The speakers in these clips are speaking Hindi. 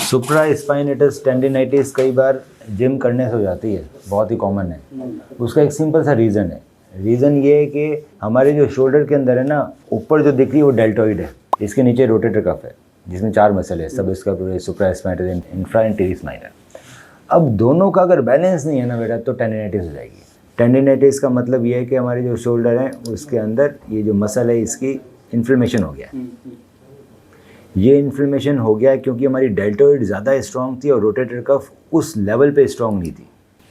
सुप्रा स्पाइनेटस टेंडिनाइटिस कई बार जिम करने से हो जाती है, बहुत ही कॉमन है। उसका एक सिंपल सा रीज़न है। रीज़न ये है कि हमारे जो शोल्डर के अंदर है ना, ऊपर जो दिख रही है वो डेल्टॉइड है, इसके नीचे रोटेटर कफ है जिसमें 4 मसल है, सब इसका supraspinatus, infra and teres minor. अब दोनों का अगर बैलेंस नहीं है ना बेटा, तो टेंडिनाइटिस हो जाएगी। टेंडिनाइटिस का मतलब ये है कि हमारे जो शोल्डर है उसके अंदर ये जो मसल है इसकी इन्फ्लेमेशन हो गया है। ये इन्फ्लेमेशन हो गया है क्योंकि हमारी डेल्टॉइड ज़्यादा स्ट्रॉन्ग थी और रोटेटर कफ उस लेवल पे स्ट्रॉन्ग नहीं थी।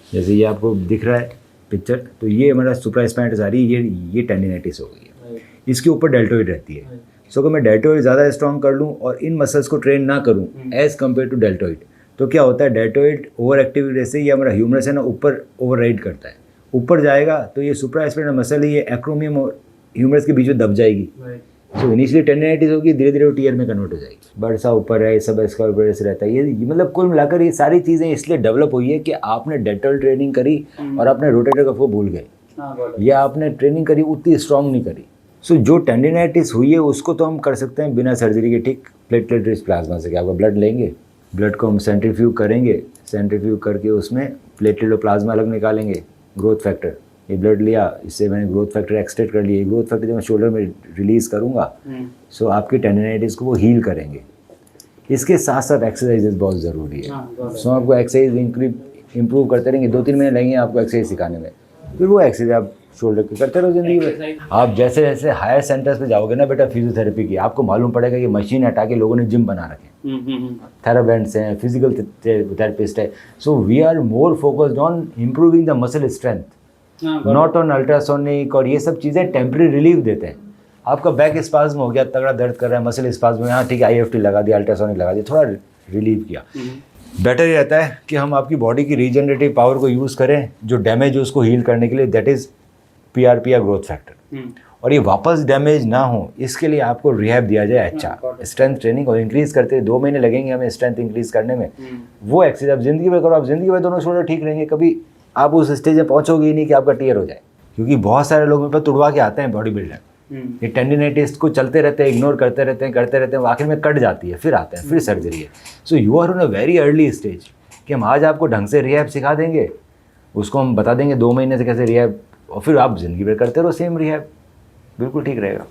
जैसे ये आपको दिख रहा है पिक्चर, तो ये हमारा सुप्रा स्पाइनेटस आ रही है, ये टेंडिनाइटिस हो गई है। इसके ऊपर डेल्टॉइड रहती है। सो अगर मैं डेल्टॉइड ज़्यादा स्ट्रॉन्ग कर लूँ और इन मसल्स को ट्रेन ना करूँ एज़ कम्पेयर टू डेल्टॉइड, तो क्या होता है, डेल्टॉइड ओवर एक्टिविटी से ये हमारा ह्यूमरस है ना ऊपर ओवरराइड करता है। ऊपर जाएगा तो ये सुप्रा स्पाइनेटस मसल है, ये एक्रोमियम और ह्यूमरस के बीच में दब जाएगी। सो इनिशियली टेंडिनाइटिस होगी, धीरे धीरे वो टीयर में कन्वर्ट हो जाएगी। बरसा ऊपर है, सब इसका ऊपर से रहता है। ये मतलब कुल मिलाकर ये सारी चीज़ें इसलिए डेवलप हुई है कि आपने डेल्टॉइड ट्रेनिंग करी और आपने रोटेटर कफ को भूल गए, या आपने ट्रेनिंग करी उतनी स्ट्रॉन्ग नहीं करी। सो जो टेंडिनाइटिस हुई है उसको तो हम कर सकते हैं बिना सर्जरी के, ठीक, प्लेटलेट रिच प्लाज्मा से। आपका ब्लड लेंगे, ब्लड को हम सेंट्रीफ्यूज करेंगे, सेंट्रीफ्यूज करके उसमें प्लेटलेट और प्लाज्मा अलग निकालेंगे, ग्रोथ फैक्टर। ये ब्लड लिया, इससे मैंने ग्रोथ फैक्टर एक्सट्रैक्ट कर लिया। ग्रोथ फैक्टर जब मैं शोल्डर में रिलीज़ करूँगा सो आपकी टेंडिनाइटिस को वो हील करेंगे। इसके साथ साथ एक्सरसाइजेज बहुत ज़रूरी है। सो आपको एक्सरसाइज इंप्रूव करते रहेंगे, 2-3 महीने लगेंगे आपको एक्सरसाइज सिखाने में, फिर वो एक्सरसाइज आप शोल्डर की करते रहो ज़िंदगी में। आप जैसे जैसे हायर सेंटर्स पे जाओगे ना बेटा फिजियोथेरेपी की, आपको मालूम पड़ेगा कि मशीन हटा के लोगों ने जिम बना रखे हैं, थेरापेंट्स हैं, फिजिकल थेरेपिस्ट है। So we are more focused on improving the muscle strength, not on ultrasonic. और ये सब चीज़ें टेम्प्रेरी रिलीफ देते हैं। आपका बैक स्पाज्म हो गया, तगड़ा दर्द कर रहा है, मसल स्पाज्म, हाँ ठीक है, IFT लगा दिया, अल्ट्रासोनिक लगा दिया, थोड़ा रिलीव किया। बेटर ये रहता है कि हम आपकी बॉडी की रीजनरेटिव पावर को यूज़ करें, जो डैमेज है उसको हील करने के लिए, दैट इज़ PRP या ग्रोथ फैक्टर। और ये वापस डैमेज ना हो इसके लिए आपको रिहैब दिया जाए, अच्छा स्ट्रेंथ ट्रेनिंग, और इंक्रीज़ करते 2 महीने लगेंगे हमें स्ट्रेंथ इंक्रीज़ करने में। वो एक्सरसाइज आप ज़िंदगी भर करो, आप ज़िंदगी भर दोनों शोल्डर ठीक रहेंगे, कभी आप उस स्टेज में पहुँचोगे ही नहीं कि आपका टीयर हो जाए। क्योंकि बहुत सारे लोग मेरे पास तुड़वा के आते हैं बॉडी बिल्डर, ये टेंडिनाइटिस को चलते रहते हैं, इग्नोर करते रहते हैं, आखिर में कट जाती है, फिर आते हैं, फिर सर्जरी है। So you are on a very early stage कि हम आज आपको ढंग से रिहैब सिखा देंगे, उसको हम बता देंगे 2 महीने से कैसे रिहैब, और फिर आप ज़िंदगी भर करते रहो सेम रिहैब, बिल्कुल ठीक रहेगा।